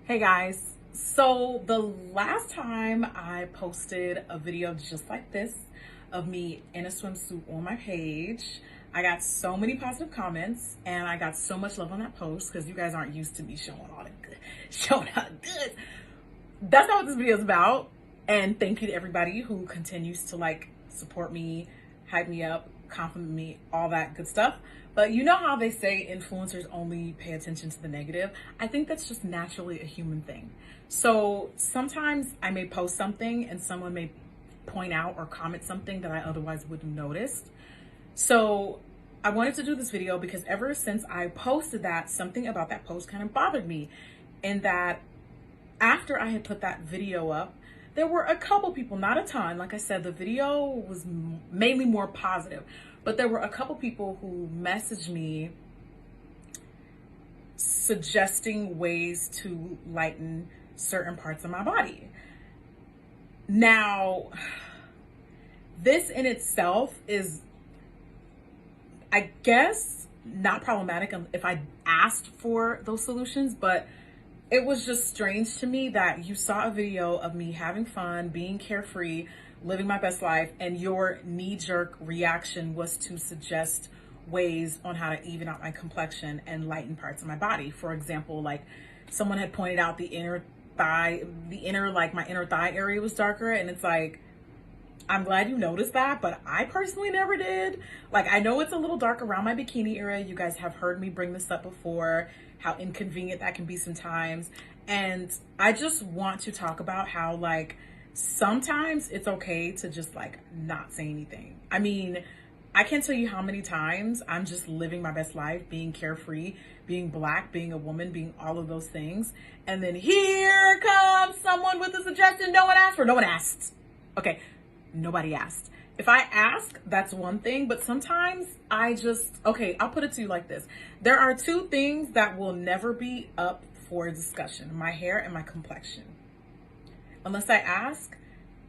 Hey guys, so the last time I posted a video just like this of me in a swimsuit on my page, I got so many positive comments and I got so much love on that post because you guys aren't used to me showing all the good, showing all the good. That's not what this video is about. And thank you to everybody who continues to support me, hype me up, compliment me, all that good stuff. But you know how they say influencers only pay attention to the negative? I think that's just naturally a human thing. So sometimes I may post something and someone may point out or comment something that I otherwise wouldn't have noticed. So I wanted to do this video because ever since I posted that, something about that post kind of bothered me. In that after I had put that video up, there were a couple people, not a ton. Like I said, the video was mainly more positive, but there were a couple people who messaged me suggesting ways to lighten certain parts of my body. Now, this in itself is, I guess, not problematic if I asked for those solutions, but it was just strange to me that you saw a video of me having fun, being carefree, living my best life, and your knee-jerk reaction was to suggest ways on how to even out my complexion and lighten parts of my body. For example, like someone had pointed out my inner thigh area was darker, and it's like, I'm glad you noticed that, but I personally never did. Like, I know it's a little dark around my bikini area. You guys have heard me bring this up before, how inconvenient that can be sometimes. And I just want to talk about how, sometimes it's okay to just, not say anything. I mean, I can't tell you how many times I'm just living my best life, being carefree, being Black, being a woman, being all of those things. And then here comes someone with a suggestion no one asked for. No one asked. Okay. Nobody asked. If I ask, that's one thing, but sometimes I'll put it to you like this. There are two things that will never be up for discussion: my hair and my complexion. Unless I ask,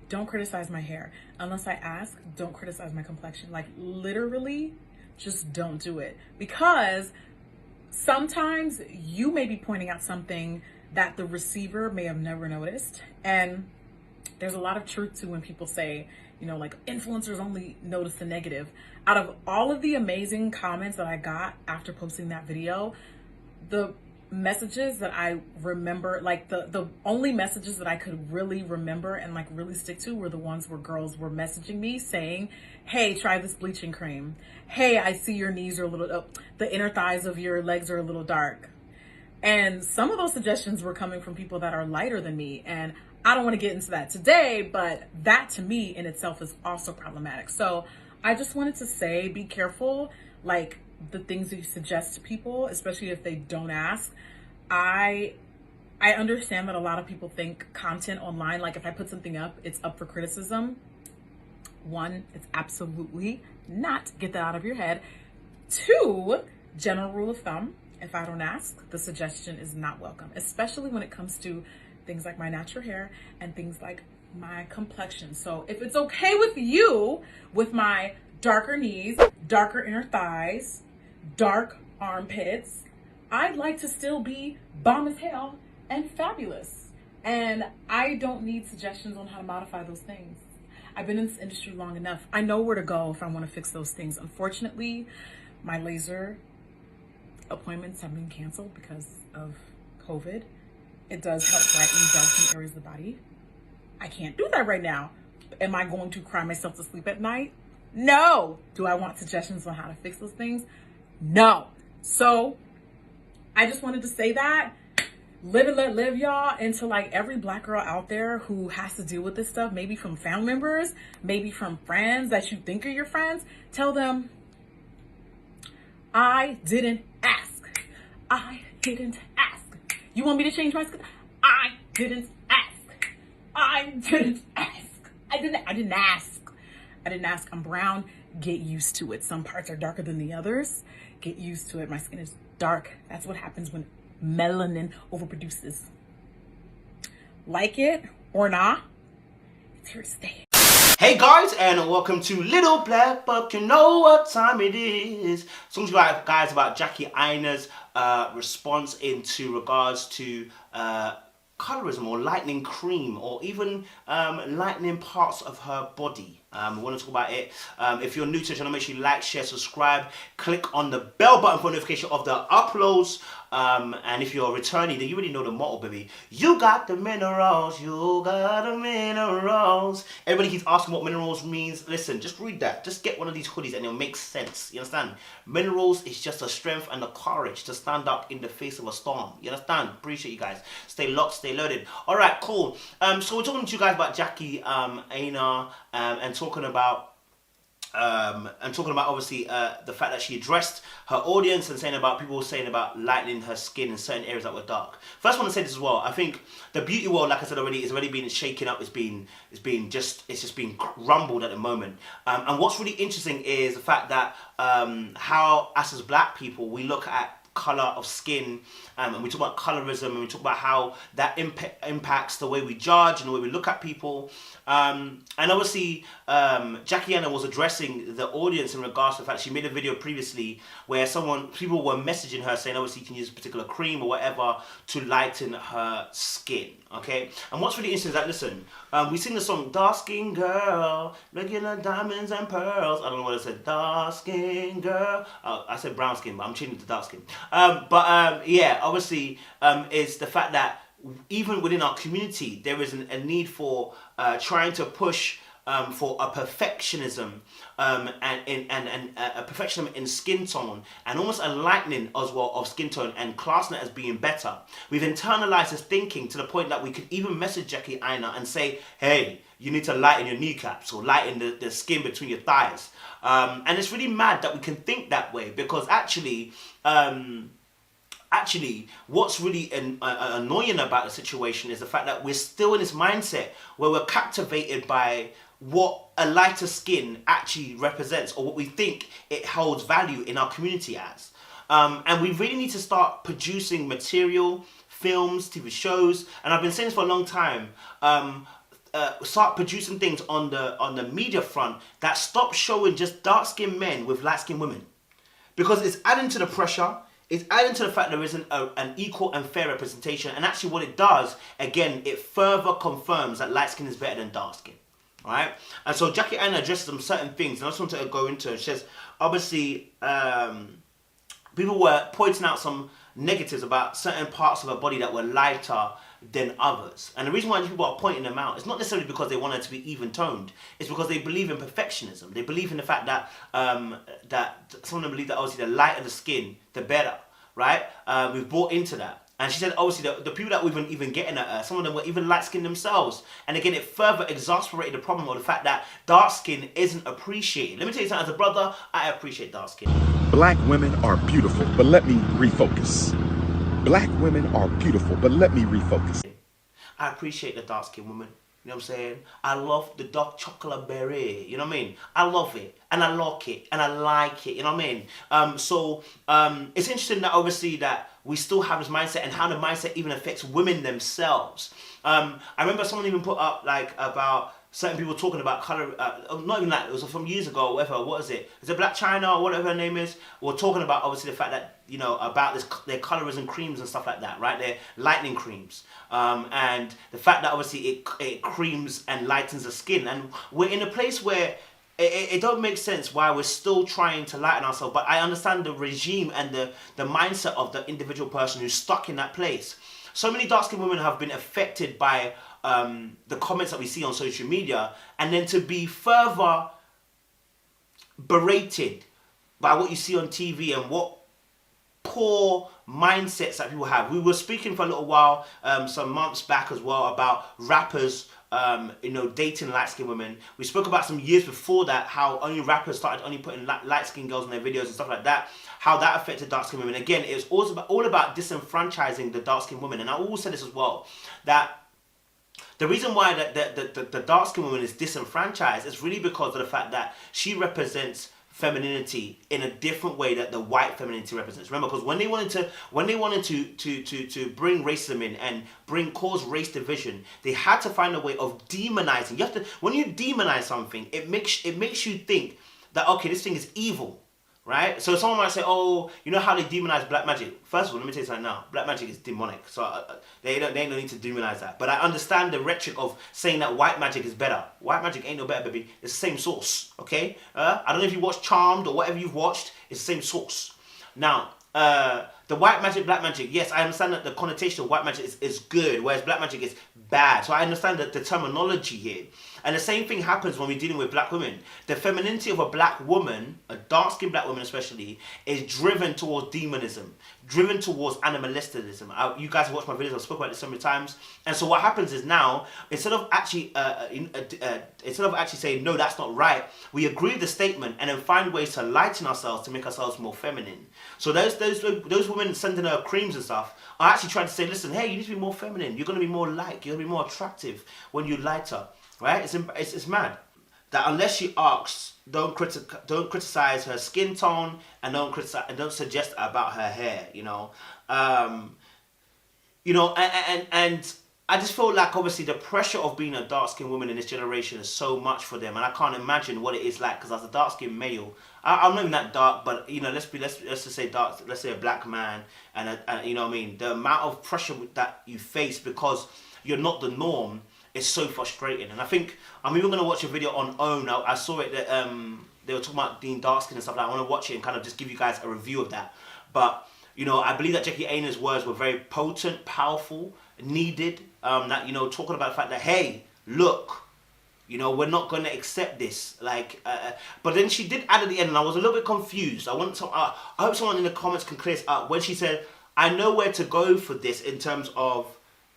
don't criticize my hair. Unless I ask, don't criticize my complexion. Like, literally, just don't do it. Because sometimes you may be pointing out something that the receiver may have never noticed. And there's a lot of truth to when people say, influencers only notice the negative. Out of all of the amazing comments that I got after posting that video, the messages that I remember, the only messages that I could really remember and really stick to were the ones where girls were messaging me saying, hey, try this bleaching cream. Hey, I see your knees are a little, the inner thighs of your legs are a little dark. And some of those suggestions were coming from people that are lighter than me. And I don't want to get into that today, but that to me in itself is also problematic. So I just wanted to say, be careful, the things that you suggest to people, especially if they don't ask. I understand that a lot of people think content online, if I put something up, it's up for criticism. One, it's absolutely not. Get that out of your head. Two, general rule of thumb, if I don't ask, the suggestion is not welcome, especially when it comes to things like my natural hair and things like my complexion. So if it's okay with you, with my darker knees, darker inner thighs, dark armpits, I'd like to still be bomb as hell and fabulous. And I don't need suggestions on how to modify those things. I've been in this industry long enough. I know where to go if I want to fix those things. Unfortunately, my laser appointments have been canceled because of COVID. It does help brighten darken areas of the body. I can't do that right now. Am I going to cry myself to sleep at night? No. Do I want suggestions on how to fix those things? No. So I just wanted to say that. Live and let live, y'all. And to every Black girl out there who has to deal with this stuff, maybe from family members, maybe from friends that you think are your friends, tell them, I didn't ask. I didn't ask. You want me to change my skin? I didn't ask. I didn't ask. I didn't ask. I didn't ask. I'm brown. Get used to it. Some parts are darker than the others. Get used to it. My skin is dark. That's what happens when melanin overproduces. Like it or not, it's here to stay. Hey guys, and welcome to Little Black Book. You know what time it is. Songs about guys about Jackie Aina's response into regards to colorism or lightening cream or even lightening parts of her body. We want to talk about it. If you're new to the channel, make sure you like, share, subscribe, click on the bell button for notification of the uploads. And if you're returning, then you already know the motto, baby. You got the minerals, you got the minerals. Everybody keeps asking what minerals means. Listen, just read that. Just get one of these hoodies and it'll make sense. You understand? Minerals is just the strength and the courage to stand up in the face of a storm. You understand? Appreciate you guys. Stay locked, stay loaded. All right, cool. So we're talking to you guys about Jackie Aina and talking about obviously the fact that she addressed her audience and saying about people saying about lightening her skin in certain areas that were dark. First, I want to say this as well. I think the beauty world, like I said already, is already being shaken up. It's just being rumbled at the moment. And what's really interesting is the fact that how us as black people, we look at color of skin, and we talk about colorism, and we talk about how that impacts the way we judge and the way we look at people. And obviously, Jackie Aina was addressing the audience in regards to the fact she made a video previously where people were messaging her saying obviously you can use a particular cream or whatever to lighten her skin. Okay, and what's really interesting is that, listen, we sing the song Dark Skin Girl, regular diamonds and pearls. I don't know what I said, dark skin girl. I said brown skin, but I'm changing to dark skin. Yeah, obviously, is the fact that even within our community, there is a need for trying to push for a perfectionism and a perfectionism in skin tone, and almost a lightening as well of skin tone and classing it as being better. We've internalized this thinking to the point that we could even message Jackie Aina and say, hey, you need to lighten your kneecaps or lighten the skin between your thighs. And it's really mad that we can think that way, because actually, what's really annoying about the situation is the fact that we're still in this mindset where we're captivated by what a lighter skin actually represents, or what we think it holds value in our community as. And we really need to start producing material, films, TV shows, and I've been saying this for a long time. Start producing things on the media front that stop showing just dark-skinned men with light-skinned women, because it's adding to the pressure. It's adding to the fact there isn't an equal and fair representation, and actually what it does, again, it further confirms that light skin is better than dark skin. Right? And so Jackie Aina addresses some certain things, and I just want to go into it. She says, obviously, people were pointing out some negatives about certain parts of her body that were lighter than others. And the reason why people are pointing them out is not necessarily because they want her to be even toned. It's because they believe in perfectionism. They believe in the fact that that some of them believe that obviously the lighter the skin, the better. Right? We've bought into that. And she said, obviously, the people that we've been even getting at her, some of them were even light-skinned themselves. And again, it further exasperated the problem of the fact that dark skin isn't appreciated. Let me tell you something, as a brother, I appreciate dark skin. Black women are beautiful, but let me refocus. Black women are beautiful, but let me refocus. I appreciate the dark-skinned woman. You know what I'm saying? I love the dark chocolate berry. You know what I mean? I love it. And I like it. And I like it. You know what I mean? It's interesting that obviously that we still have this mindset, and how the mindset even affects women themselves. I remember someone even put up like about certain people talking about color, not even that, it was from years ago or whatever. What is it? Is it Black China or whatever her name is? We're talking about obviously the fact that, you know, about their colorism creams and stuff like that, right? Their lightening creams. And the fact that obviously it creams and lightens the skin. And we're in a place where it don't make sense why we're still trying to lighten ourselves. But I understand the regime and the mindset of the individual person who's stuck in that place. So many dark-skinned women have been affected by the comments that we see on social media, and then to be further berated by what you see on TV and what poor mindsets that people have. We were speaking for a little while, some months back as well, about rappers dating light-skinned women. We spoke about some years before that, how only rappers started only putting light-skinned girls in their videos and stuff like that, how that affected dark-skinned women. Again, it was all about disenfranchising the dark-skinned women. And I always said this as well, that the reason why the dark-skinned woman is disenfranchised is really because of the fact that she represents femininity in a different way that the white femininity represents. Remember, because when they wanted to bring racism in and cause race division, they had to find a way of demonizing. You have to, when you demonize something, it makes you think that, okay, this thing is evil. Right? So someone might say, oh, you know how they demonize black magic? First of all, let me tell you something now. Black magic is demonic. So they don't need to demonize that. But I understand the rhetoric of saying that white magic is better. White magic ain't no better, baby. It's the same source. Okay? I don't know if you watched Charmed or whatever you've watched. It's the same source. Now, the white magic, black magic, yes, I understand that the connotation of white magic is good, whereas black magic is bad. So I understand the terminology here. And the same thing happens when we're dealing with black women. The femininity of a black woman, a dark-skinned black woman especially, is driven towards demonism, driven towards animalisticalism. You guys have watched my videos, I've spoken about this so many times. And so what happens is now, instead of actually saying, no, that's not right, we agree with the statement and then find ways to lighten ourselves to make ourselves more feminine. So those women sending her creams and stuff are actually trying to say, listen, hey, you need to be more feminine. You're going to be more you're going to be more attractive when you lighter. Right? It's mad that unless she asks, don't criticize her skin tone and don't suggest about her hair. And I just feel like obviously the pressure of being a dark-skinned woman in this generation is so much for them, and I can't imagine what it is like. Because as a dark-skinned male, I'm not even that dark, but let's just say dark. Let's say a black man, and you know what I mean. The amount of pressure that you face because you're not the norm. It's so frustrating. And I think I'm even going to watch a video on OWN. I saw it that they were talking about being dark skin and stuff like that. I want to watch it and kind of just give you guys a review of that. But, I believe that Jackie Aina's words were very potent, powerful, needed. Talking about the fact that, hey, look, we're not going to accept this. But then she did add at the end, and I was a little bit confused. I hope someone in the comments can clear this up. When she said, I know where to go for this in terms of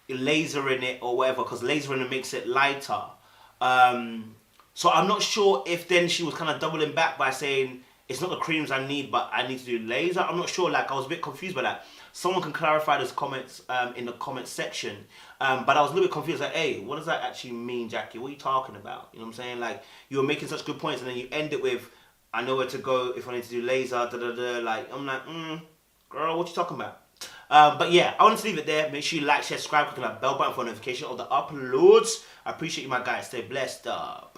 lasering it or whatever, because lasering it makes it lighter. So I'm not sure if then she was kind of doubling back by saying it's not the creams I need, but I need to do laser. I'm not sure. I was a bit confused by that. Someone can clarify those comments in the comment section. But I was a little bit confused. Hey, what does that actually mean, Jackie? What are you talking about? You know what I'm saying? You were making such good points, and then you end it with, I know where to go if I need to do laser. I'm like, girl, what you talking about? But yeah, I wanted to leave it there. Make sure you like, share, subscribe, click on that bell button for notification of the uploads. I appreciate you, my guys. Stay blessed up.